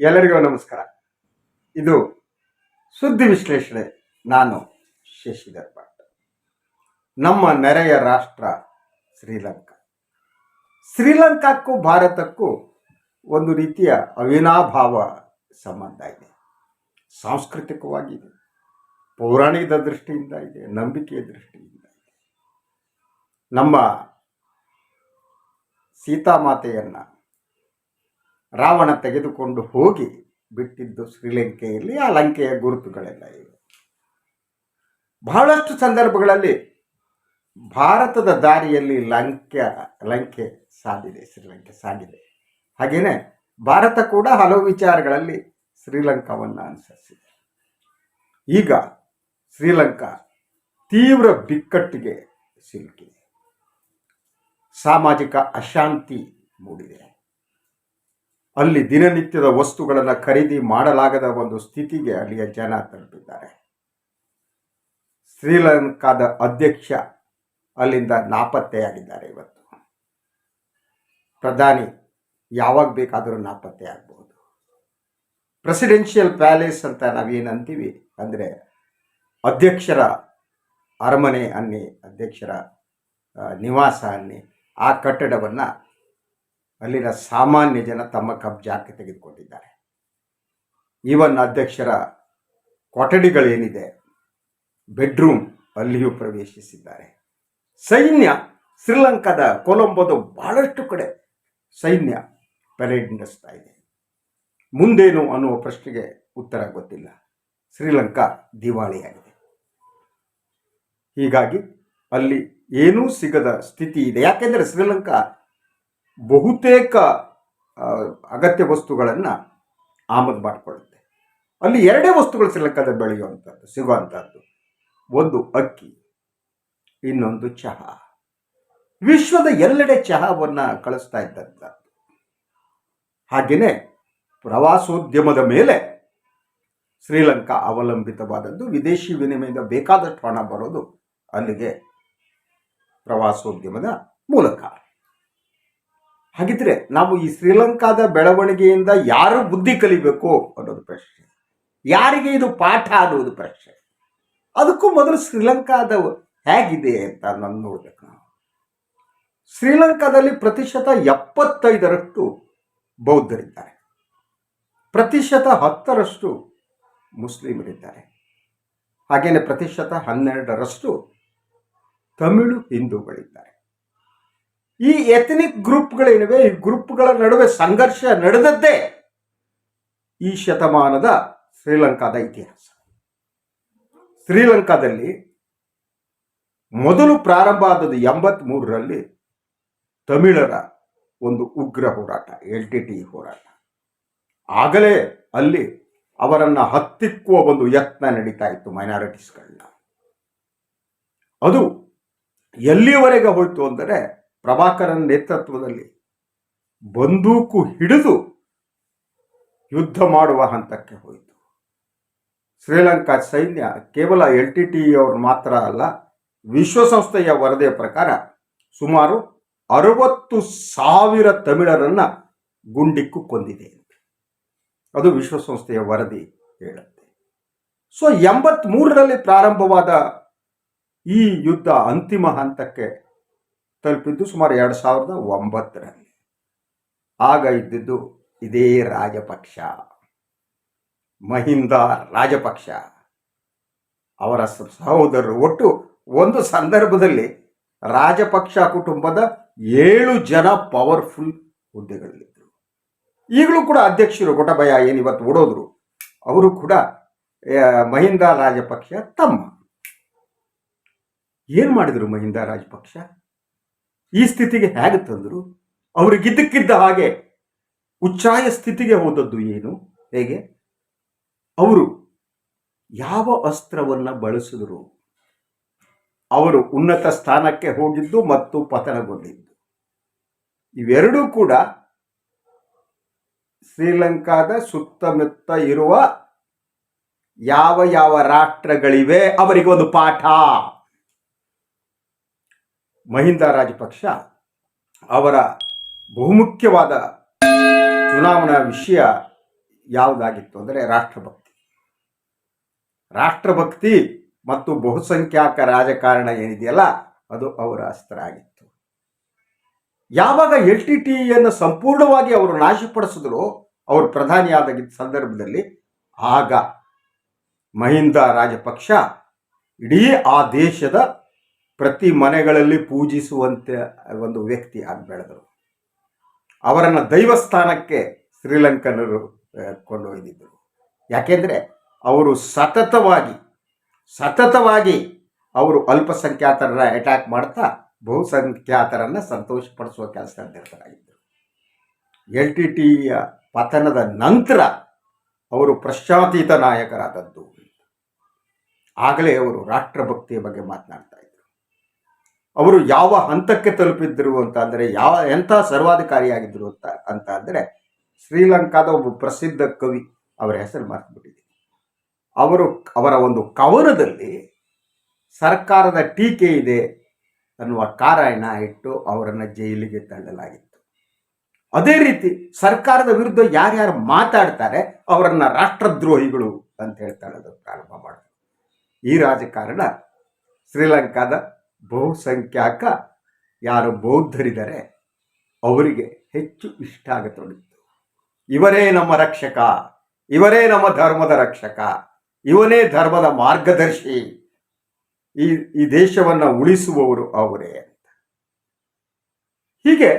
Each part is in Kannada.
ಎಲ್ಲರಿಗೂ ನಮಸ್ಕಾರ. ಇದು ಸುದ್ದಿ ವಿಶ್ಲೇಷಣೆ. ನಾನು ಶಶಿಧರ್ ಭಟ್. ನಮ್ಮ ನೆರೆಯ ರಾಷ್ಟ್ರ ಶ್ರೀಲಂಕಾ. ಶ್ರೀಲಂಕಾಕ್ಕೂ ಭಾರತಕ್ಕೂ ಒಂದು ರೀತಿಯ ಅವಿನಾಭಾವ ಸಂಬಂಧ ಇದೆ. ಸಾಂಸ್ಕೃತಿಕವಾಗಿದೆ, ಪೌರಾಣಿಕ ದೃಷ್ಟಿಯಿಂದ ಇದೆ, ನಂಬಿಕೆಯ ದೃಷ್ಟಿಯಿಂದ ಇದೆ. ನಮ್ಮ ಸೀತಾಮಾತೆಯನ್ನು ರಾವಣ ತೆಗೆದುಕೊಂಡು ಹೋಗಿ ಬಿಟ್ಟಿದ್ದು ಶ್ರೀಲಂಕೆಯಲ್ಲಿ. ಆ ಲಂಕೆಯ ಗುರುತುಗಳೆಲ್ಲ ಇವೆ. ಬಹಳಷ್ಟು ಸಂದರ್ಭಗಳಲ್ಲಿ ಭಾರತದ ದಾರಿಯಲ್ಲಿ ಲಂಕೆ ಸಾಗಿದೆ, ಶ್ರೀಲಂಕೆ ಸಾಗಿದೆ. ಹಾಗೆಯೇ ಭಾರತ ಕೂಡ ಹಲವು ವಿಚಾರಗಳಲ್ಲಿ ಶ್ರೀಲಂಕಾವನ್ನು ಅನುಸರಿಸಿದೆ. ಈಗ ಶ್ರೀಲಂಕಾ ತೀವ್ರ ಬಿಕ್ಕಟ್ಟಿಗೆ ಸಿಲುಕಿದೆ. ಸಾಮಾಜಿಕ ಅಶಾಂತಿ ಮೂಡಿದೆ. ಅಲ್ಲಿ ದಿನನಿತ್ಯದ ವಸ್ತುಗಳನ್ನು ಖರೀದಿ ಮಾಡಲಾಗದ ಒಂದು ಸ್ಥಿತಿಗೆ ಅಲ್ಲಿಯ ಜನ ತಲುಪಿದ್ದಾರೆ. ಶ್ರೀಲಂಕಾದ ಅಧ್ಯಕ್ಷ ಅಲ್ಲಿಂದ ನಾಪತ್ತೆಯಾಗಿದ್ದಾರೆ. ಇವತ್ತು ಪ್ರಧಾನಿ ಯಾವಾಗ ಬೇಕಾದರೂ ನಾಪತ್ತೆ ಆಗಬಹುದು. ಪ್ರೆಸಿಡೆನ್ಷಿಯಲ್ ಪ್ಯಾಲೇಸ್ ಅಂತ ನಾವೇನಂತೀವಿ, ಅಂದರೆ ಅಧ್ಯಕ್ಷರ ಅರಮನೆ ಅನ್ನಿ, ಅಧ್ಯಕ್ಷರ ನಿವಾಸ ಅನ್ನಿ, ಆ ಕಟ್ಟಡವನ್ನು ಅಲ್ಲಿನ ಸಾಮಾನ್ಯ ಜನ ತಮ್ಮ ಕಬ್ಜಾಕ್ಕೆ ತೆಗೆದುಕೊಂಡಿದ್ದಾರೆ. ಈವನ್ ಅಧ್ಯಕ್ಷರ ಕೊಠಡಿಗಳೇನಿದೆ, ಬೆಡ್ರೂಮ್, ಅಲ್ಲಿಯೂ ಪ್ರವೇಶಿಸಿದ್ದಾರೆ. ಸೈನ್ಯ ಶ್ರೀಲಂಕಾದ ಕೊಲಂಬೋದ ಬಹಳಷ್ಟು ಕಡೆ ಸೈನ್ಯ ಪರೇಡ್ ನಡೆಸ್ತಾ ಇದೆ. ಮುಂದೇನು ಅನ್ನುವ ಪ್ರಶ್ನೆಗೆ ಉತ್ತರ ಗೊತ್ತಿಲ್ಲ. ಶ್ರೀಲಂಕಾ ದಿವಾಳಿಯಾಗಿದೆ. ಹೀಗಾಗಿ ಅಲ್ಲಿ ಏನೂ ಸಿಗದ ಸ್ಥಿತಿ ಇದೆ. ಯಾಕೆಂದರೆ ಶ್ರೀಲಂಕಾ ಬಹುತೇಕ ಅಗತ್ಯ ವಸ್ತುಗಳನ್ನು ಆಮದು ಮಾಡಿಕೊಳ್ಳುತ್ತೆ. ಅಲ್ಲಿ ಎರಡೇ ವಸ್ತುಗಳು ಶ್ರೀಲಂಕಾದ ಬೆಳೆಯುವಂಥದ್ದು, ಸಿಗುವಂಥದ್ದು. ಒಂದು ಅಕ್ಕಿ, ಇನ್ನೊಂದು ಚಹಾ. ವಿಶ್ವದ ಎಲ್ಲೆಡೆ ಚಹಾವನ್ನು ಕಳಿಸ್ತಾ ಇದ್ದಂಥದ್ದು. ಹಾಗೆಯೇ ಪ್ರವಾಸೋದ್ಯಮದ ಮೇಲೆ ಶ್ರೀಲಂಕಾ ಅವಲಂಬಿತವಾದದ್ದು. ವಿದೇಶಿ ವಿನಿಮಯದ ಬೇಕಾದಷ್ಟು ಹಣ ಬರೋದು ಅಲ್ಲಿಗೆ ಪ್ರವಾಸೋದ್ಯಮದ ಮೂಲಕ. ಹಾಗಿದ್ರೆ ನಾವು ಈ ಶ್ರೀಲಂಕಾದ ಬೆಳವಣಿಗೆಯಿಂದ ಯಾರು ಬುದ್ಧಿ ಕಲಿಬೇಕು ಅನ್ನೋದು ಪ್ರಶ್ನೆ. ಯಾರಿಗೆ ಇದು ಪಾಠ ಅನ್ನೋದು ಪ್ರಶ್ನೆ. ಅದಕ್ಕೂ ಮೊದಲು ಶ್ರೀಲಂಕಾದ ಹೇಗಿದೆ ಅಂತ ನಾನು ನೋಡ್ಬೇಕು. ನಾವು ಶ್ರೀಲಂಕಾದಲ್ಲಿ ಪ್ರತಿಶತ 75% ಬೌದ್ಧರಿದ್ದಾರೆ, ಪ್ರತಿಶತ 10% ಮುಸ್ಲಿಮರಿದ್ದಾರೆ, ಹಾಗೆಯೇ ಪ್ರತಿಶತ 12% ತಮಿಳು ಹಿಂದೂಗಳಿದ್ದಾರೆ. ಈ ಎಥನಿಕ್ ಗ್ರೂಪ್ಗಳೇನಿವೆ, ಈ ಗ್ರೂಪ್ಗಳ ನಡುವೆ ಸಂಘರ್ಷ ನಡೆದದ್ದೇ ಈ ಶತಮಾನದ ಶ್ರೀಲಂಕಾದ ಇತಿಹಾಸ. ಶ್ರೀಲಂಕಾದಲ್ಲಿ ಮೊದಲು ಪ್ರಾರಂಭ ಆದದ್ದು 83ರಲ್ಲಿ ತಮಿಳರ ಒಂದು ಉಗ್ರ ಹೋರಾಟ, LTT ಹೋರಾಟ. ಆಗಲೇ ಅಲ್ಲಿ ಅವರನ್ನು ಹತ್ತಿಕ್ಕುವ ಒಂದು ಯತ್ನ ನಡೀತಾ ಇತ್ತು ಮೈನಾರಿಟೀಸ್ಗಳನ್ನ. ಅದು ಎಲ್ಲಿಯವರೆಗೆ ಹೋಯಿತು ಅಂದರೆ ಪ್ರಭಾಕರನ್ ನೇತೃತ್ವದಲ್ಲಿ ಬಂದೂಕು ಹಿಡಿದು ಯುದ್ಧ ಮಾಡುವ ಹಂತಕ್ಕೆ ಹೋಯಿತು. ಶ್ರೀಲಂಕಾ ಸೈನ್ಯ ಕೇವಲ LTT ಅವರು ಮಾತ್ರ ಅಲ್ಲ, ವಿಶ್ವಸಂಸ್ಥೆಯ ವರದಿಯ ಪ್ರಕಾರ ಸುಮಾರು 60,000 ತಮಿಳರನ್ನು ಗುಂಡಿಕ್ಕು ಕೊಂದಿದೆ. ಅದು ವಿಶ್ವಸಂಸ್ಥೆಯ ವರದಿ ಹೇಳುತ್ತೆ. ಸೊ 83ರಲ್ಲಿ ಪ್ರಾರಂಭವಾದ ಈ ಯುದ್ಧ ಅಂತಿಮ ಹಂತಕ್ಕೆ ತಲುಪಿದ್ದು ಸುಮಾರು 2009ರಲ್ಲಿ. ಆಗ ಇದ್ದಿದ್ದು ಇದೇ ರಾಜಪಕ್ಷ, ಮಹಿಂದ ರಾಜಪಕ್ಷ, ಅವರ ಸಹೋದರರು. ಒಟ್ಟು ಒಂದು ಸಂದರ್ಭದಲ್ಲಿ ರಾಜಪಕ್ಷ ಕುಟುಂಬದ 7 ಜನ ಪವರ್ಫುಲ್ ಹುದ್ದೆಗಳಲ್ಲಿದ್ದರು. ಈಗಲೂ ಕೂಡ ಅಧ್ಯಕ್ಷರು ಗೊಟಬಯ ಏನಿವತ್ತು ಓಡೋದ್ರು, ಅವರು ಕೂಡ ಮಹಿಂದ ರಾಜಪಕ್ಷ ತಮ್ಮ. ಏನು ಮಾಡಿದರು ಮಹಿಂದ ರಾಜಪಕ್ಷ? ಈ ಸ್ಥಿತಿಗೆ ಹೇಗೆ ತಂದರು? ಅವರಿಗಿದ್ದಕ್ಕಿದ್ದ ಹಾಗೆ ಉಚ್ಚಾಯ ಸ್ಥಿತಿಗೆ ಹೋದದ್ದು ಏನು, ಹೇಗೆ? ಅವರು ಯಾವ ಅಸ್ತ್ರವನ್ನು ಬಳಸಿದರು? ಅವರು ಉನ್ನತ ಸ್ಥಾನಕ್ಕೆ ಹೋಗಿದ್ದು ಮತ್ತು ಪತನಗೊಂಡಿದ್ದು, ಇವೆರಡೂ ಕೂಡ ಶ್ರೀಲಂಕಾದ ಸುತ್ತಮುತ್ತ ಇರುವ ಯಾವ ಯಾವ ರಾಷ್ಟ್ರಗಳಿವೆ ಅವರಿಗೊಂದು ಪಾಠ. ಮಹಿಂದ ರಾಜಪಕ್ಷ ಅವರ ಬಹುಮುಖ್ಯವಾದ ಚುನಾವಣಾ ವಿಷಯ ಯಾವುದಾಗಿತ್ತು ಅಂದರೆ ರಾಷ್ಟ್ರಭಕ್ತಿ ಮತ್ತು ಬಹುಸಂಖ್ಯಾಕ ರಾಜಕಾರಣ ಏನಿದೆಯಲ್ಲ ಅದು ಅವರ ಅಸ್ತ್ರ ಆಗಿತ್ತು. ಯಾವಾಗ LTTEಯನ್ನು ಸಂಪೂರ್ಣವಾಗಿ ಅವರು ನಾಶಪಡಿಸಿದ್ರು ಅವರು ಪ್ರಧಾನಿಯಾದ ಸಂದರ್ಭದಲ್ಲಿ, ಆಗ ಮಹಿಂದ ರಾಜಪಕ್ಷ ಇಡೀ ಆ ದೇಶದ ಪ್ರತಿ ಮನೆಗಳಲ್ಲಿ ಪೂಜಿಸುವಂತೆ ಒಂದು ವ್ಯಕ್ತಿ ಆಗಿ ಬೆಳೆದರು. ಅವರನ್ನು ದೈವಸ್ಥಾನಕ್ಕೆ ಶ್ರೀಲಂಕನ್ನರು ಕೊಂಡೊಯ್ದಿದ್ದರು. ಯಾಕೆಂದರೆ ಅವರು ಸತತವಾಗಿ ಅವರು ಅಲ್ಪಸಂಖ್ಯಾತರನ್ನ ಅಟ್ಯಾಕ್ ಮಾಡ್ತಾ ಬಹುಸಂಖ್ಯಾತರನ್ನು ಸಂತೋಷಪಡಿಸುವ ಕೆಲಸ ನಿರತರಾಗಿದ್ದರು. LTTEಯ ಪತನದ ನಂತರ ಅವರು ಪ್ರಶ್ನಾತೀತ ನಾಯಕರಾದದ್ದು. ಆಗಲೇ ಅವರು ರಾಷ್ಟ್ರಭಕ್ತಿಯ ಬಗ್ಗೆ ಮಾತನಾಡ್ತಾ ಇದ್ದರು. ಅವರು ಯಾವ ಹಂತಕ್ಕೆ ತಲುಪಿದ್ರು ಅಂತ ಅಂದರೆ ಎಂಥ ಸರ್ವಾಧಿಕಾರಿಯಾಗಿದ್ದರು ಅಂತ ಅಂದರೆ, ಶ್ರೀಲಂಕಾದ ಒಬ್ಬ ಪ್ರಸಿದ್ಧ ಕವಿ, ಅವರ ಹೆಸರು ಮರೆತುಬಿಟ್ಟಿದೆ, ಅವರ ಒಂದು ಕವನದಲ್ಲಿ ಸರ್ಕಾರದ ಟೀಕೆ ಇದೆ ಅನ್ನುವ ಕಾರಣ ಇಟ್ಟು ಅವರನ್ನು ಜೈಲಿಗೆ ತಳ್ಳಲಾಗಿತ್ತು. ಅದೇ ರೀತಿ ಸರ್ಕಾರದ ವಿರುದ್ಧ ಯಾರ್ಯಾರು ಮಾತಾಡ್ತಾರೆ ಅವರನ್ನು ರಾಷ್ಟ್ರದ್ರೋಹಿಗಳು ಅಂತ ಹೇಳ್ತಾಳೋದು ಪ್ರಾರಂಭ ಮಾಡಿದ್ರು. ಈ ರಾಜಕಾರಣ ಶ್ರೀಲಂಕಾದ ಬಹುಸಂಖ್ಯಾಕ ಯಾರು ಬೌದ್ಧರಿದ್ದಾರೆ ಅವರಿಗೆ ಹೆಚ್ಚು ಇಷ್ಟ ಆಗತೊಡಗಿತು. ಇವರೇ ನಮ್ಮ ರಕ್ಷಕ, ಇವರೇ ನಮ್ಮ ಧರ್ಮದ ರಕ್ಷಕ, ಇವನೇ ಧರ್ಮದ ಮಾರ್ಗದರ್ಶಿ, ಈ ದೇಶವನ್ನು ಉಳಿಸುವವರು ಅವರೇ ಅಂತ. ಹೀಗೆ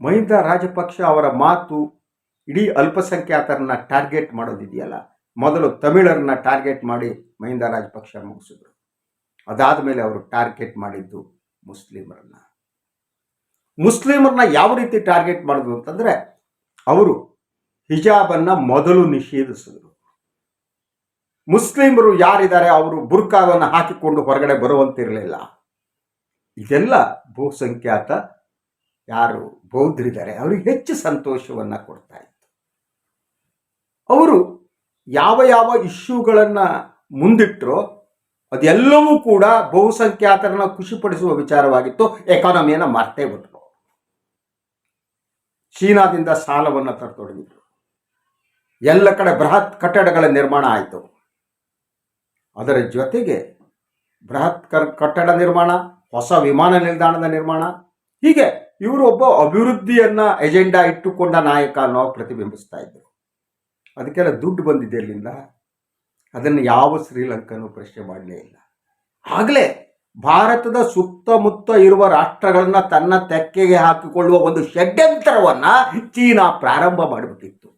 ಮಹಿಂದ ರಾಜಪಕ್ಷ ಅವರ ಮಾತು ಇಡೀ ಅಲ್ಪಸಂಖ್ಯಾತರನ್ನ ಟಾರ್ಗೆಟ್ ಮಾಡೋದಿದೆಯಲ್ಲ, ಮೊದಲು ತಮಿಳರನ್ನ ಟಾರ್ಗೆಟ್ ಮಾಡಿ ಮಹಿಂದ ರಾಜಪಕ್ಷ ಮುಗಿಸಿದ್ರು. ಅದಾದ ಮೇಲೆ ಅವರು ಟಾರ್ಗೆಟ್ ಮಾಡಿದ್ದು ಮುಸ್ಲಿಮರನ್ನ ಯಾವ ರೀತಿ ಟಾರ್ಗೆಟ್ ಮಾಡಿದ್ರು ಅಂತಂದರೆ, ಅವರು ಹಿಜಾಬನ್ನು ಮೊದಲು ನಿಷೇಧಿಸಿದ್ರು. ಮುಸ್ಲಿಮರು ಯಾರಿದ್ದಾರೆ ಅವರು ಬುರ್ಕಾವನ್ನು ಹಾಕಿಕೊಂಡು ಹೊರಗಡೆ ಬರುವಂತಿರಲಿಲ್ಲ. ಇದೆಲ್ಲ ಬಹುಸಂಖ್ಯಾತ ಯಾರು ಬೌದ್ಧರಿದ್ದಾರೆ ಅವರಿಗೆ ಹೆಚ್ಚು ಸಂತೋಷವನ್ನು ಕೊಡ್ತಾ ಇತ್ತು. ಅವರು ಯಾವ ಇಶ್ಯೂಗಳನ್ನು ಮುಂದಿಟ್ಟರೋ ಅದೆಲ್ಲವೂ ಕೂಡ ಬಹುಸಂಖ್ಯಾತರನ್ನ ಖುಷಿಪಡಿಸುವ ವಿಚಾರವಾಗಿತ್ತು. ಎಕಾನಮಿಯನ್ನು ಮರ್ತೇ ಬಿಟ್ಟರು. ಚೀನಾದಿಂದ ಸಾಲವನ್ನು ತರತೊಡಗಿದ್ರು. ಎಲ್ಲ ಕಡೆ ಬೃಹತ್ ಕಟ್ಟಡಗಳ ನಿರ್ಮಾಣ ಆಯಿತು. ಅದರ ಜೊತೆಗೆ ಬೃಹತ್ ಕಟ್ಟಡ ನಿರ್ಮಾಣ, ಹೊಸ ವಿಮಾನ ನಿಲ್ದಾಣದ ನಿರ್ಮಾಣ, ಹೀಗೆ ಇವರು ಒಬ್ಬ ಅಭಿವೃದ್ಧಿಯನ್ನ ಎಜೆಂಡಾ ಇಟ್ಟುಕೊಂಡ ನಾಯಕ ಅನ್ನೋ ಪ್ರತಿಬಿಂಬಿಸ್ತಾ ಇದ್ದರು. ಅದಕ್ಕೆಲ್ಲ ದುಡ್ಡು ಬಂದಿದೆ ಅಲ್ಲಿಂದ, ಅದನ್ನು ಯಾವ ಶ್ರೀಲಂಕನೂ ಪ್ರಶ್ನೆ ಮಾಡಲೇ ಇಲ್ಲ. ಆಗಲೇ ಭಾರತದ ಸುತ್ತಮುತ್ತ ಇರುವ ರಾಷ್ಟ್ರಗಳನ್ನ ತನ್ನ ತೆಕ್ಕೆಗೆ ಹಾಕಿಕೊಳ್ಳುವ ಒಂದು ಷಡ್ಯಂತ್ರವನ್ನ ಚೀನಾ ಪ್ರಾರಂಭ ಮಾಡಿಬಿಟ್ಟಿತ್ತು.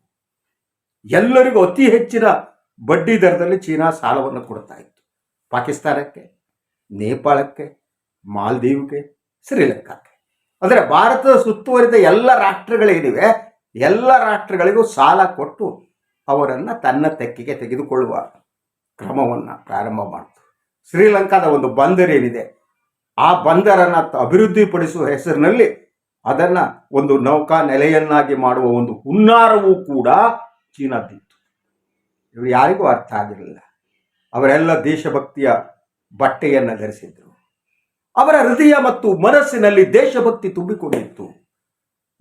ಎಲ್ಲರಿಗೂ ಅತಿ ಹೆಚ್ಚಿನ ಬಡ್ಡಿ ದರದಲ್ಲಿ ಚೀನಾ ಸಾಲವನ್ನು ಕೊಡ್ತಾ ಇತ್ತು. ಪಾಕಿಸ್ತಾನಕ್ಕೆ, ನೇಪಾಳಕ್ಕೆ, ಮಾಲ್ದೀವ್ಗೆ, ಶ್ರೀಲಂಕಾಕ್ಕೆ. ಅಂದರೆ ಭಾರತದ ಸುತ್ತುವರಿದ ಎಲ್ಲ ರಾಷ್ಟ್ರಗಳೇನಿವೆ ಎಲ್ಲ ರಾಷ್ಟ್ರಗಳಿಗೂ ಸಾಲ ಕೊಟ್ಟು ಅವರನ್ನು ತನ್ನ ತೆಕ್ಕೆಗೆ ತೆಗೆದುಕೊಳ್ಳುವ ಕ್ರಮವನ್ನು ಪ್ರಾರಂಭ ಮಾಡಿತು. ಶ್ರೀಲಂಕಾದ ಒಂದು ಬಂದರ್ ಏನಿದೆ ಆ ಬಂದರನ್ನು ಅಭಿವೃದ್ಧಿಪಡಿಸುವ ಹೆಸರಿನಲ್ಲಿ ಅದನ್ನು ಒಂದು ನೌಕಾ ನೆಲೆಯನ್ನಾಗಿ ಮಾಡುವ ಒಂದು ಹುನ್ನಾರವೂ ಕೂಡ ಚೀನಾದಿತ್ತು. ಇವರು ಯಾರಿಗೂ ಅರ್ಥ ಆಗಿರಲಿಲ್ಲ. ಅವರೆಲ್ಲ ದೇಶಭಕ್ತಿಯ ಬಟ್ಟೆಯನ್ನು ಧರಿಸಿದ್ರು. ಅವರ ಹೃದಯ ಮತ್ತು ಮನಸ್ಸಿನಲ್ಲಿ ದೇಶಭಕ್ತಿ ತುಂಬಿಕೊಂಡಿತ್ತು.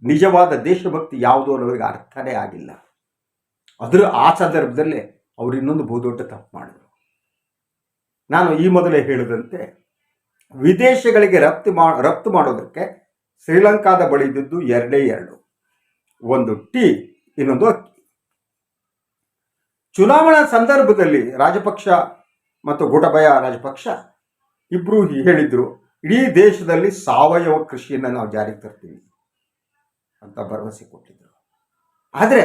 ನಿಜವಾದ ದೇಶಭಕ್ತಿ ಯಾವುದು ಅನ್ನೋರಿಗೆ ಅರ್ಥನೇ ಆಗಿಲ್ಲ. ಆ ಸಂದರ್ಭದಲ್ಲೇ ಅವರು ಇನ್ನೊಂದು ಬಹುದೊಡ್ಡ ತಪ್ಪು ಮಾಡಿದರು. ನಾನು ಈ ಮೊದಲೇ ಹೇಳಿದಂತೆ ವಿದೇಶಗಳಿಗೆ ರಫ್ತು ಮಾಡೋದಕ್ಕೆ ಶ್ರೀಲಂಕಾದ ಬಳಿ ಇದ್ದದ್ದು ಎರಡೇ ಎರಡು, ಒಂದು ಟೀ, ಇನ್ನೊಂದು ಅಕ್ಕಿ. ಚುನಾವಣಾ ಸಂದರ್ಭದಲ್ಲಿ ರಾಜಪಕ್ಷ ಮತ್ತು ಗೋಟಬಯ ರಾಜಪಕ್ಷ ಇಬ್ಬರು ಹೇಳಿದ್ರು, ಇಡೀ ದೇಶದಲ್ಲಿ ಸಾವಯವ ಕೃಷಿಯನ್ನು ನಾವು ಜಾರಿಗೆ ತರ್ತೀವಿ ಅಂತ ಭರವಸೆ ಕೊಟ್ಟಿದ್ದರು. ಆದರೆ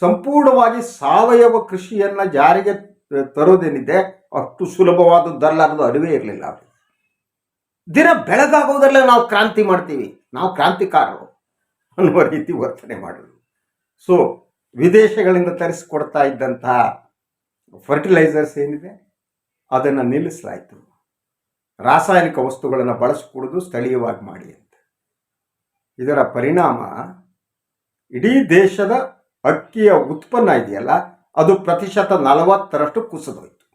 ಸಂಪೂರ್ಣವಾಗಿ ಸಾವಯವ ಕೃಷಿಯನ್ನು ಜಾರಿಗೆ ತರೋದೇನಿದೆ ಅಷ್ಟು ಸುಲಭವಾದದ್ದಲ್ಲ ಅನ್ನೋದು ಅರಿವೇ ಇರಲಿಲ್ಲ ಅವರಿಗೆ. ದಿನ ಬೆಳಗಾಗೋದ್ರಲ್ಲೇ ನಾವು ಕ್ರಾಂತಿ ಮಾಡ್ತೀವಿ, ನಾವು ಕ್ರಾಂತಿಕಾರರು ಅನ್ನುವ ರೀತಿ ವರ್ತನೆ ಮಾಡಿದ್ರು. ಸೊ ವಿದೇಶಗಳಿಂದ ತರಿಸಿಕೊಡ್ತಾ ಇದ್ದಂತಹ ಫರ್ಟಿಲೈಸರ್ಸ್ ಏನಿದೆ ಅದನ್ನು ನಿಲ್ಲಿಸಲಾಯಿತು. ರಾಸಾಯನಿಕ ವಸ್ತುಗಳನ್ನು ಬಳಸಿಕೊಡೋದು ಸ್ಥಳೀಯವಾಗಿ ಮಾಡಿ ಅಂತ. ಇದರ ಪರಿಣಾಮ ಇಡೀ ದೇಶದ ಅಕ್ಕಿಯ ಉತ್ಪನ್ನ ಇದೆಯಲ್ಲ ಅದು 40% ಕುಸಿದೋಯ್ತು.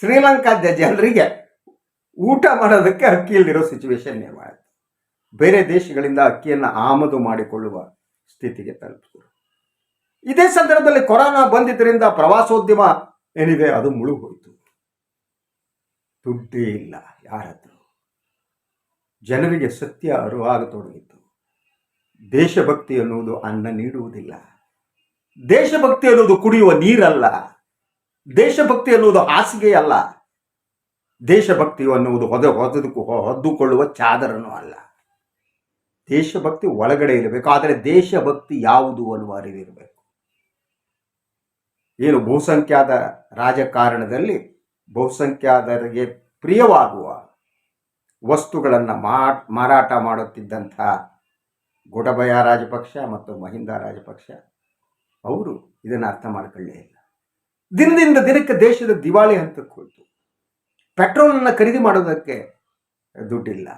ಶ್ರೀಲಂಕಾದ ಜನರಿಗೆ ಊಟ ಮಾಡೋದಕ್ಕೆ ಅಕ್ಕಿ ಇಲ್ಲದಿರೋ ಸಿಚುವೇಶನ್ ನಿರ್ಮಾಣ ಆಯಿತು. ಬೇರೆ ದೇಶಗಳಿಂದ ಅಕ್ಕಿಯನ್ನು ಆಮದು ಮಾಡಿಕೊಳ್ಳುವ ಸ್ಥಿತಿಗೆ ತಲುಪಿದರು. ಇದೇ ಸಂದರ್ಭದಲ್ಲಿ ಕೊರೋನಾ ಬಂದಿದ್ದರಿಂದ ಪ್ರವಾಸೋದ್ಯಮ ಏನಿದೆ ಅದು ಮುಳುಗೋಯ್ತು. ದುಡ್ಡೇ ಇಲ್ಲ ಯಾರದ್ದು. ಜನರಿಗೆ ಸತ್ಯ ಅರಿವಾಗತೊಡಗಿತ್ತು. ದೇಶಭಕ್ತಿ ಅನ್ನುವುದು ಅನ್ನ ನೀಡುವುದಿಲ್ಲ. ದೇಶಭಕ್ತಿ ಅನ್ನುವುದು ಕುಡಿಯುವ ನೀರಲ್ಲ. ದೇಶಭಕ್ತಿ ಅನ್ನುವುದು ಹಾಸಿಗೆ ಅಲ್ಲ. ದೇಶಭಕ್ತಿ ಅನ್ನುವುದು ಹೊದ್ದುಕೊಳ್ಳುವ ಚಾದರನೂ ಅಲ್ಲ. ದೇಶಭಕ್ತಿ ಒಳಗಡೆ ಇರಬೇಕು. ಆದರೆ ದೇಶಭಕ್ತಿ ಯಾವುದು ಅನ್ನುವ ಅರಿವಿರಬೇಕು. ಏನು ಬಹುಸಂಖ್ಯಾತ ರಾಜಕಾರಣದಲ್ಲಿ ಬಹುಸಂಖ್ಯಾತರಿಗೆ ಪ್ರಿಯವಾಗುವ ವಸ್ತುಗಳನ್ನು ಮಾರಾಟ ಮಾಡುತ್ತಿದ್ದಂಥ ಗೋಟಬಯ ರಾಜಪಕ್ಷ ಮತ್ತು ಮಹಿಂದ ರಾಜಪಕ್ಷ ಅವರು ಇದನ್ನು ಅರ್ಥ ಮಾಡ್ಕೊಳ್ಳೇ ಇಲ್ಲ. ದಿನದಿಂದ ದಿನಕ್ಕೆ ದೇಶದ ದಿವಾಳಿ ಹಂತಕ್ಕೆ ಹೋಯಿತು. ಪೆಟ್ರೋಲನ್ನು ಖರೀದಿ ಮಾಡೋದಕ್ಕೆ ದುಡ್ಡಿಲ್ಲ.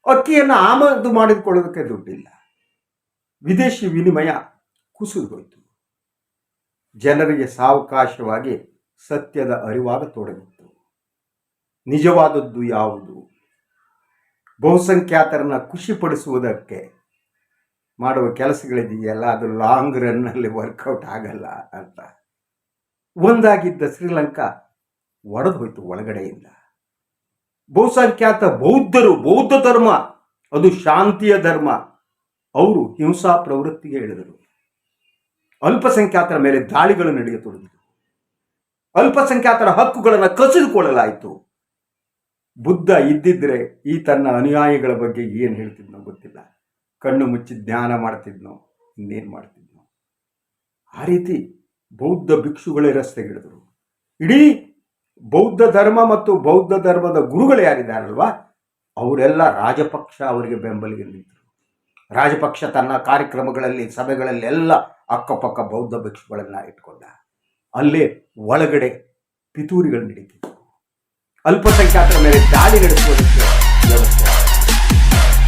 ಅಕ್ಕಿಯನ್ನು ಆಮದು ಮಾಡಿಕೊಳ್ಳೋದಕ್ಕೆ ದುಡ್ಡಿಲ್ಲ. ವಿದೇಶಿ ವಿನಿಮಯ ಕುಸಿದು ಹೋಯಿತು. ಜನರಿಗೆ ಸಾವಕಾಶವಾಗಿ ಸತ್ಯದ ಅರಿವಾಗತೊಡಗಿತ್ತು. ನಿಜವಾದದ್ದು ಯಾವುದು? ಬಹುಸಂಖ್ಯಾತರನ್ನು ಖುಷಿಪಡಿಸುವುದಕ್ಕೆ ಮಾಡುವ ಕೆಲಸಗಳಿದೆಯಲ್ಲ, ಅದು ಲಾಂಗ್ ರನ್ನಲ್ಲಿ ವರ್ಕೌಟ್ ಆಗಲ್ಲ ಅಂತ ಒಂದಾಗಿದ್ದ ಶ್ರೀಲಂಕಾ ಒಡೆದು ಹೋಯಿತು ಒಳಗಡೆಯಿಂದ. ಬಹುಸಂಖ್ಯಾತ ಬೌದ್ಧ ಧರ್ಮ ಅದು ಶಾಂತಿಯ ಧರ್ಮ. ಅವರು ಹಿಂಸಾ ಪ್ರವೃತ್ತಿಗೆ ಇಳಿದರು. ಅಲ್ಪಸಂಖ್ಯಾತರ ಮೇಲೆ ದಾಳಿಗಳು ನಡೆಯತೊಡಗಿತು. ಅಲ್ಪಸಂಖ್ಯಾತರ ಹಕ್ಕುಗಳನ್ನು ಕಸಿದುಕೊಳ್ಳಲಾಯಿತು. ಬುದ್ಧ ಇದ್ದಿದ್ರೆ ಈ ತನ್ನ ಅನುಯಾಯಿಗಳ ಬಗ್ಗೆ ಏನು ಹೇಳ್ತಿದ್ನೋ ಗೊತ್ತಿಲ್ಲ. ಕಣ್ಣು ಮುಚ್ಚಿ ಜ್ಞಾನ ಮಾಡ್ತಿದ್ನೋ, ಇನ್ನೇನು ಮಾಡ್ತಿದ್ನೋ. ಆ ರೀತಿ ಬೌದ್ಧ ಭಿಕ್ಷುಗಳೇ ರಸ್ತೆಗಿಳಿದರು. ಇಡೀ ಬೌದ್ಧ ಧರ್ಮ ಮತ್ತು ಬೌದ್ಧ ಧರ್ಮದ ಗುರುಗಳು ಯಾರಿದ್ದಾರಲ್ವಾ, ಅವರೆಲ್ಲ ರಾಜಪಕ್ಷ ಅವರಿಗೆ ಬೆಂಬಲಿಗೆ ನಿಂತರು. ರಾಜಪಕ್ಷ ತನ್ನ ಕಾರ್ಯಕ್ರಮಗಳಲ್ಲಿ ಸಭೆಗಳಲ್ಲಿ ಎಲ್ಲ ಅಕ್ಕಪಕ್ಕ ಬೌದ್ಧ ಭಿಕ್ಷುಗಳನ್ನು ಇಟ್ಕೊಂಡ. ಅಲ್ಲೇ ಒಳಗಡೆ ಪಿತೂರಿಗಳು ನಡೀತಿತ್ತು. ಅಲ್ಪಸಂಖ್ಯಾತರ ಮೇಲೆ ದಾಳಿ ನಡೆಸುವುದಕ್ಕೆ ವ್ಯವಸ್ಥೆ.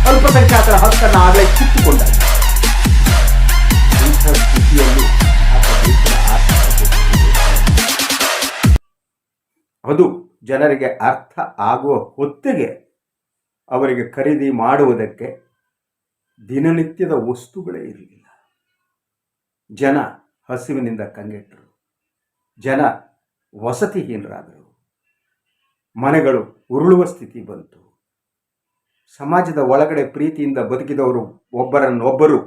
ಅಲ್ಪಸಂಖ್ಯಾತರ ಹಕ್ಕನ್ನು ಆಗಲೇ ಕಿತ್ತುಕೊಂಡ. ಇಂಥ ಸ್ಥಿತಿಯಲ್ಲಿ ಅದು ಜನರಿಗೆ ಅರ್ಥ ಆಗುವ ಹೊತ್ತಿಗೆ ಅವರಿಗೆ ಖರೀದಿ ಮಾಡುವುದಕ್ಕೆ ದಿನನಿತ್ಯದ ವಸ್ತುಗಳೇ ಇರಲಿಲ್ಲ. ಜನ ಹಸಿವಿನಿಂದ ಕಂಗೆಟ್ಟರು. ಜನ ವಸತಿಹೀನರಾದರು. ಮನೆಗಳು ಉರುಳುವ ಸ್ಥಿತಿ ಬಂತು. ಸಮಾಜದ ಒಳಗಡೆ ಪ್ರೀತಿಯಿಂದ ಬದುಕಿದವರು ಒಬ್ಬರನ್ನೊಬ್ಬರು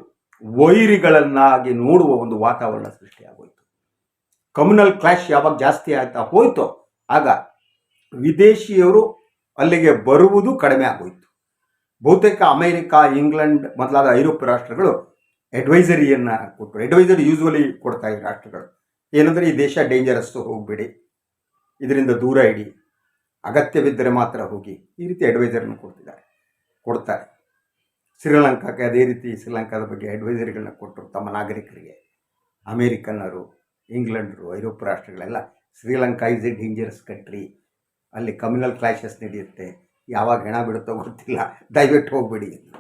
ವೈರಿಗಳನ್ನಾಗಿ ನೋಡುವ ಒಂದು ವಾತಾವರಣ ಸೃಷ್ಟಿಯಾಗೋಯಿತು. ಕಮ್ಯುನಲ್ ಕ್ಲಾಶ್ ಯಾವಾಗ ಜಾಸ್ತಿ ಆಗ್ತಾ ಹೋಯ್ತೋ ಆಗ ವಿದೇಶಿಯವರು ಅಲ್ಲಿಗೆ ಬರುವುದು ಕಡಿಮೆ ಆಗೋಯಿತು. ಬಹುತೇಕ ಅಮೆರಿಕಾ, ಇಂಗ್ಲೆಂಡ್ ಮೊದಲಾದ ಐರೋಪ್ಯ ರಾಷ್ಟ್ರಗಳು ಅಡ್ವೈಸರಿಯನ್ನು ಕೊಟ್ಟರು. ಅಡ್ವೈಸರಿ ಯೂಸ್ವಲಿ ಕೊಡ್ತಾರೆ ಈ ರಾಷ್ಟ್ರಗಳು. ಏನಂದರೆ ಈ ದೇಶ ಡೇಂಜರಸ್ಸು, ಹೋಗಬೇಡಿ, ಇದರಿಂದ ದೂರ ಇಡಿ, ಅಗತ್ಯವಿದ್ದರೆ ಮಾತ್ರ ಹೋಗಿ, ಈ ರೀತಿ ಅಡ್ವೈಸರನ್ನು ಕೊಡ್ತಾರೆ. ಶ್ರೀಲಂಕಾಕ್ಕೆ ಅದೇ ರೀತಿ ಶ್ರೀಲಂಕಾದ ಬಗ್ಗೆ ಅಡ್ವೈಸರಿಗಳನ್ನ ಕೊಟ್ಟರು ತಮ್ಮ ನಾಗರಿಕರಿಗೆ. ಅಮೇರಿಕನ್ನರು, ಇಂಗ್ಲೆಂಡರು, ಐರೋಪ್ಯ ರಾಷ್ಟ್ರಗಳೆಲ್ಲ Sri Lanka is a dangerous country, ಅಲ್ಲಿ ಕಮ್ಯುನಲ್ ಕ್ಲಾಶಸ್ ನಡೆಯುತ್ತೆ, ಯಾವಾಗ ಹೆಣ ಬಿಡುತ್ತೋ ಗೊತ್ತಿಲ್ಲ, ದಯವಿಟ್ಟು ಹೋಗಬೇಡಿ ಎಂದು.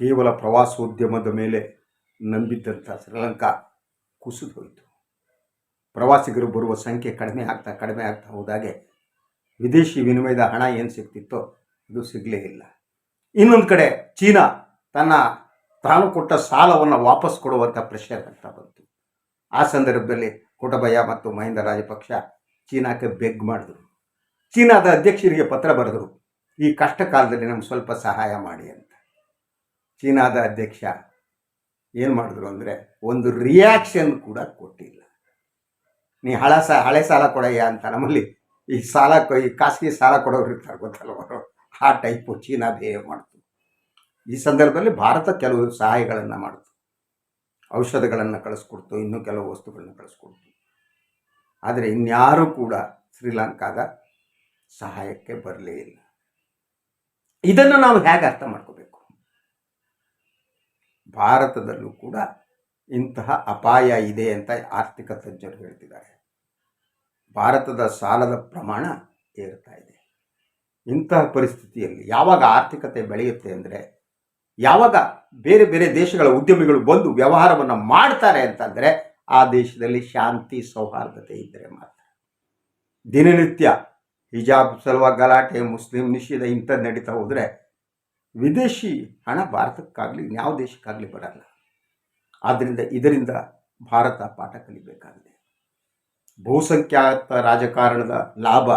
ಕೇವಲ ಪ್ರವಾಸೋದ್ಯಮದ ಮೇಲೆ ನಂಬಿದ್ದಂಥ ಶ್ರೀಲಂಕಾ ಕುಸಿದು ಹೋಯಿತು. ಪ್ರವಾಸಿಗರು ಬರುವ ಸಂಖ್ಯೆ ಕಡಿಮೆ ಆಗ್ತಾ ಹೋದಾಗೆ ವಿದೇಶಿ ವಿನಿಮಯದ ಹಣ ಏನು ಸಿಗ್ತಿತ್ತೋ ಅದು ಸಿಗಲೇ ಇಲ್ಲ. ಇನ್ನೊಂದು ಕಡೆ ಚೀನಾ ತಾನು ಕೊಟ್ಟ ಸಾಲವನ್ನು ವಾಪಸ್ ಕೊಡುವಂಥ ಪ್ರೆಷರ್ ಆಗ್ತಾ ಬಂತು. ಆ ಸಂದರ್ಭದಲ್ಲಿ ಗೋಟಬಯ ಮತ್ತು ಮಹಿಂದ ರಾಜಪಕ್ಷ ಚೀನಾಕ್ಕೆ ಬೆಗ್ ಮಾಡಿದ್ರು. ಚೀನಾದ ಅಧ್ಯಕ್ಷರಿಗೆ ಪತ್ರ ಬರೆದರು, ಈ ಕಷ್ಟ ಕಾಲದಲ್ಲಿ ನಮ್ಗೆ ಸ್ವಲ್ಪ ಸಹಾಯ ಮಾಡಿ ಅಂತ. ಚೀನಾದ ಅಧ್ಯಕ್ಷ ಏನು ಮಾಡಿದ್ರು ಅಂದರೆ ಒಂದು ರಿಯಾಕ್ಷನ್ ಕೂಡ ಕೊಟ್ಟಿಲ್ಲ. ನೀ ಹಳೆ ಸಾಲ ಕೊಡಯ್ಯ ಅಂತ ನಮ್ಮಲ್ಲಿ ಈ ಖಾಸಗಿ ಸಾಲ ಕೊಡೋರು ಇರ್ತಾರೆ ಗೊತ್ತಲ್ವರು, ಆ ಟೈಪು ಚೀನಾ ಬಿಹೇವ್ ಮಾಡ್ತು. ಈ ಸಂದರ್ಭದಲ್ಲಿ ಭಾರತ ಕೆಲವು ಸಹಾಯಗಳನ್ನು ಮಾಡಿತು. ಔಷಧಗಳನ್ನು ಕಳಿಸ್ಕೊಡ್ತು, ಇನ್ನೂ ಕೆಲವು ವಸ್ತುಗಳನ್ನು ಕಳಿಸ್ಕೊಡ್ತು. ಆದರೆ ಇನ್ಯಾರೂ ಕೂಡ ಶ್ರೀಲಂಕಾದ ಸಹಾಯಕ್ಕೆ ಬರಲೇ ಇಲ್ಲ. ಇದನ್ನು ನಾವು ಹೇಗೆ ಅರ್ಥ ಮಾಡ್ಕೋಬೇಕು? ಭಾರತದಲ್ಲೂ ಕೂಡ ಇಂತಹ ಅಪಾಯ ಇದೆ ಅಂತ ಆರ್ಥಿಕ ತಜ್ಞರು ಹೇಳ್ತಿದ್ದಾರೆ. ಭಾರತದ ಸಾಲದ ಪ್ರಮಾಣ ಏರ್ತಾ ಇದೆ. ಇಂತಹ ಪರಿಸ್ಥಿತಿಯಲ್ಲಿ ಯಾವಾಗ ಆರ್ಥಿಕತೆ ಬೆಳೆಯುತ್ತೆ ಅಂದರೆ, ಯಾವಾಗ ಬೇರೆ ಬೇರೆ ದೇಶಗಳ ಉದ್ಯಮಿಗಳು ಬಂದು ವ್ಯವಹಾರವನ್ನು ಮಾಡ್ತಾರೆ ಅಂತಂದರೆ ಆ ದೇಶದಲ್ಲಿ ಶಾಂತಿ ಸೌಹಾರ್ದತೆ ಇದ್ದರೆ ಮಾತ್ರ. ದಿನನಿತ್ಯ ಹಿಜಾಬ್ ಸಲುವಾಗಿ ಗಲಾಟೆ, ಮುಸ್ಲಿಂ ನಿಷೇಧ ಇಂಥದ್ದು ನಡೀತಾ ಹೋದರೆ ವಿದೇಶಿ ಹಣ ಭಾರತಕ್ಕಾಗಲಿ ಯಾವ ದೇಶಕ್ಕಾಗಲಿ ಬರಲ್ಲ. ಆದ್ದರಿಂದ ಇದರಿಂದ ಭಾರತ ಪಾಠ ಕಲಿಬೇಕಾಗಿದೆ. ಬಹುಸಂಖ್ಯಾತ ರಾಜಕಾರಣದ ಲಾಭ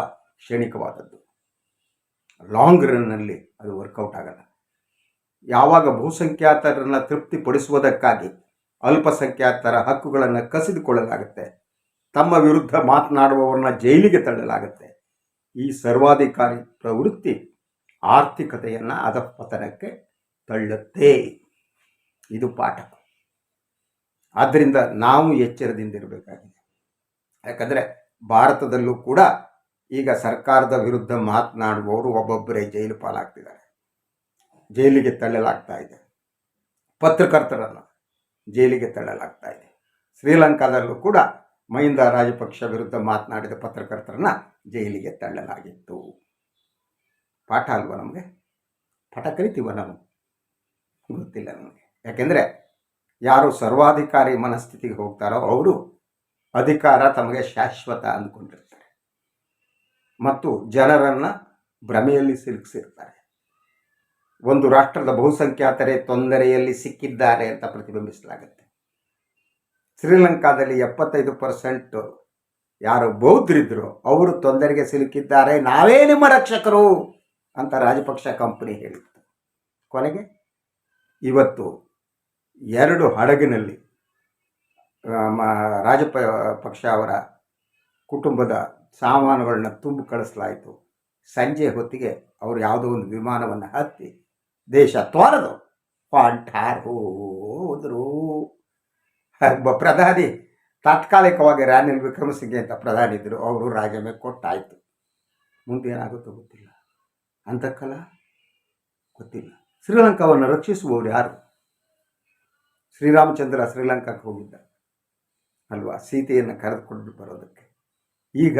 ಕ್ಷಣಿಕವಾದದ್ದು, ಲಾಂಗ್ ರನ್ನಲ್ಲಿ ಅದು ವರ್ಕೌಟ್ ಆಗಲ್ಲ. ಯಾವಾಗ ಬಹುಸಂಖ್ಯಾತರನ್ನು ತೃಪ್ತಿಪಡಿಸುವುದಕ್ಕಾಗಿ ಅಲ್ಪಸಂಖ್ಯಾತರ ಹಕ್ಕುಗಳನ್ನು ಕಸಿದುಕೊಳ್ಳಲಾಗುತ್ತೆ, ತಮ್ಮ ವಿರುದ್ಧ ಮಾತನಾಡುವವರನ್ನ ಜೈಲಿಗೆ ತಳ್ಳಲಾಗುತ್ತೆ, ಈ ಸರ್ವಾಧಿಕಾರಿ ಪ್ರವೃತ್ತಿ ಆರ್ಥಿಕತೆಯನ್ನು ಅಧಪತನಕ್ಕೆ ತಳ್ಳುತ್ತೆ. ಇದು ಪಾಠ. ಆದ್ದರಿಂದ ನಾವು ಎಚ್ಚರದಿಂದಿರಬೇಕಾಗಿದೆ. ಯಾಕಂದರೆ ಭಾರತದಲ್ಲೂ ಕೂಡ ಈಗ ಸರ್ಕಾರದ ವಿರುದ್ಧ ಮಾತನಾಡುವವರು ಒಬ್ಬೊಬ್ಬರೇ ಜೈಲು ಪಾಲಾಗ್ತಿದ್ದಾರೆ, ಜೈಲಿಗೆ ತಳ್ಳಲಾಗ್ತಾ ಇದೆ. ಪತ್ರಕರ್ತರನ್ನು ಜೈಲಿಗೆ ತಳ್ಳಲಾಗ್ತಾ ಇದೆ. ಶ್ರೀಲಂಕಾದಲ್ಲೂ ಕೂಡ ಮಹಿಂದ ರಾಜಪಕ್ಷ ವಿರುದ್ಧ ಮಾತನಾಡಿದ ಪತ್ರಕರ್ತರನ್ನ ಜೈಲಿಗೆ ತಳ್ಳಲಾಗಿತ್ತು. ಪಾಠ ಅಲ್ವ ನಮಗೆ? ಪಾಠ ಕಲಿತೀವ ನಾವು? ಗೊತ್ತಿಲ್ಲ ನಮಗೆ. ಯಾಕೆಂದರೆ ಯಾರು ಸರ್ವಾಧಿಕಾರಿ ಮನಸ್ಥಿತಿಗೆ ಹೋಗ್ತಾರೋ ಅವರು ಅಧಿಕಾರ ತಮಗೆ ಶಾಶ್ವತ ಅಂದ್ಕೊಂಡಿರ್ತಾರೆ ಮತ್ತು ಜನರನ್ನು ಭ್ರಮೆಯಲ್ಲಿ ಸಿಲುಕಿಸಿರ್ತಾರೆ. ಒಂದು ರಾಷ್ಟ್ರದ ಬಹುಸಂಖ್ಯಾತರೇ ತೊಂದರೆಯಲ್ಲಿ ಸಿಕ್ಕಿದ್ದಾರೆ ಅಂತ ಪ್ರತಿಬಿಂಬಿಸಲಾಗುತ್ತೆ. ಶ್ರೀಲಂಕಾದಲ್ಲಿ 75% ಯಾರು ಬೌದ್ಧರಿದ್ರು ಅವರು ತೊಂದರೆಗೆ ಸಿಲುಕಿದ್ದಾರೆ, ನಾವೇ ನಿಮ್ಮ ರಕ್ಷಕರು ಅಂತ ರಾಜಪಕ್ಷ ಕಂಪನಿ ಹೇಳಿತ್ತು. ಕೊನೆಗೆ ಇವತ್ತು 2 ಹಡಗಿನಲ್ಲಿ ರಾಜಪಕ್ಷ ಅವರ ಕುಟುಂಬದ ಸಾಮಾನುಗಳನ್ನ ತುಂಬಿ ಕಳಿಸಲಾಯಿತು. ಸಂಜೆ ಹೊತ್ತಿಗೆ ಅವರು ಯಾವುದೋ ಒಂದು ವಿಮಾನವನ್ನು ಹತ್ತಿ ದೇಶ ತೊರೆದು ಹೋದರು. ಪ್ರಧಾನಿ ತಾತ್ಕಾಲಿಕವಾಗಿ ರಾನಿಲ್ ವಿಕ್ರಮಸಿಂಘೆ ಅಂತ ಪ್ರಧಾನಿ ಇದ್ದರು, ಅವರು ರಾಜೀನಾಮೆ ಕೊಟ್ಟಾಯಿತು. ಮುಂದೇನಾಗುತ್ತೋ ಗೊತ್ತಿಲ್ಲ, ಅಂತಕ್ಕಲ್ಲ ಗೊತ್ತಿಲ್ಲ. ಶ್ರೀಲಂಕಾವನ್ನು ರಕ್ಷಿಸುವವರು ಯಾರು? ಶ್ರೀರಾಮಚಂದ್ರ ಶ್ರೀಲಂಕಾಕ್ಕೆ ಹೋಗಿದ್ದ ಅಲ್ವಾ, ಸೀತೆಯನ್ನು ಕರೆದುಕೊಂಡು ಬರೋದಕ್ಕೆ. ಈಗ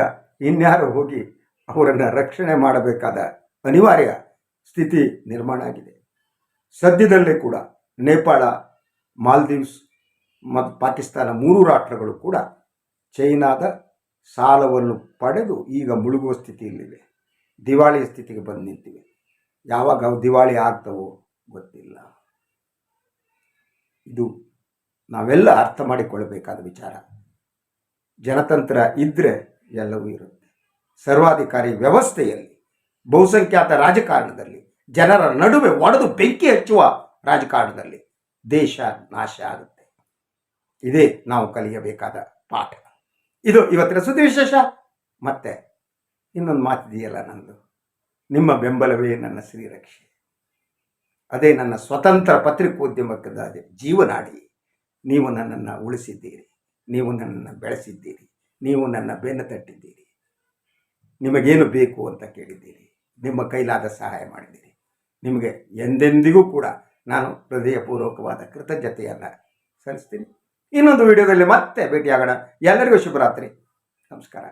ಇನ್ಯಾರು ಹೋಗಿ ಅವರನ್ನು ರಕ್ಷಣೆ ಮಾಡಬೇಕಾದ ಅನಿವಾರ್ಯ ಸ್ಥಿತಿ ನಿರ್ಮಾಣ ಆಗಿದೆ. ಸದ್ಯದಲ್ಲೇ ಕೂಡ ನೇಪಾಳ, ಮಾಲ್ದೀವ್ಸ್ ಮತ್ತು ಪಾಕಿಸ್ತಾನ 3 ರಾಷ್ಟ್ರಗಳು ಕೂಡ ಚೈನಾದ ಸಾಲವನ್ನು ಪಡೆದು ಈಗ ಮುಳುಗುವ ಸ್ಥಿತಿಯಲ್ಲಿವೆ, ದಿವಾಳಿಯ ಸ್ಥಿತಿಗೆ ಬಂದು ನಿಂತಿವೆ. ಯಾವಾಗ ಅವು ದಿವಾಳಿ ಆಗ್ತವೋ ಗೊತ್ತಿಲ್ಲ. ಇದು ನಾವೆಲ್ಲ ಅರ್ಥ ಮಾಡಿಕೊಳ್ಳಬೇಕಾದ ವಿಚಾರ. ಜನತಂತ್ರ ಇದ್ದರೆ ಎಲ್ಲವೂ ಇರುತ್ತೆ. ಸರ್ವಾಧಿಕಾರಿ ವ್ಯವಸ್ಥೆಯಲ್ಲಿ, ಬಹುಸಂಖ್ಯಾತ ರಾಜಕಾರಣದಲ್ಲಿ, ಜನರ ನಡುವೆ ಒಡೆದು ಬೆಂಕಿ ಹಚ್ಚುವ ರಾಜಕಾರಣದಲ್ಲಿ ದೇಶ ನಾಶ ಆಗುತ್ತೆ. ಇದೇ ನಾವು ಕಲಿಯಬೇಕಾದ ಪಾಠ. ಇದು ಇವತ್ತಿನ ಸುದ್ದಿ ವಿಶೇಷ. ಮತ್ತೆ ಇನ್ನೊಂದು ಮಾತಿದೆಯಲ್ಲ ನಂದು, ನಿಮ್ಮ ಬೆಂಬಲವೇ ನನ್ನ ಶ್ರೀರಕ್ಷೆ. ಅದೇ ನನ್ನ ಸ್ವತಂತ್ರ ಪತ್ರಿಕೋದ್ಯಮದ ಜೀವನಾಡಿ. ನೀವು ನನ್ನನ್ನು ಉಳಿಸಿದ್ದೀರಿ, ನೀವು ನನ್ನನ್ನು ಬೆಳೆಸಿದ್ದೀರಿ, ನೀವು ನನ್ನ ಬೆನ್ನು ತಟ್ಟಿದ್ದೀರಿ, ನಿಮಗೇನು ಬೇಕು ಅಂತ ಕೇಳಿದ್ದೀರಿ, ನಿಮ್ಮ ಕೈಲಾದ ಸಹಾಯ ಮಾಡಿದ್ದೀರಿ. ನಿಮಗೆ ಎಂದೆಂದಿಗೂ ಕೂಡ ನಾನು ಹೃದಯಪೂರ್ವಕವಾದ ಕೃತಜ್ಞತೆಯನ್ನು ಸಲ್ಲಿಸ್ತೀನಿ. ಇನ್ನೊಂದು ವಿಡಿಯೋದಲ್ಲಿ ಮತ್ತೆ ಭೇಟಿಯಾಗೋಣ. ಎಲ್ಲರಿಗೂ ಶುಭರಾತ್ರಿ. ನಮಸ್ಕಾರ.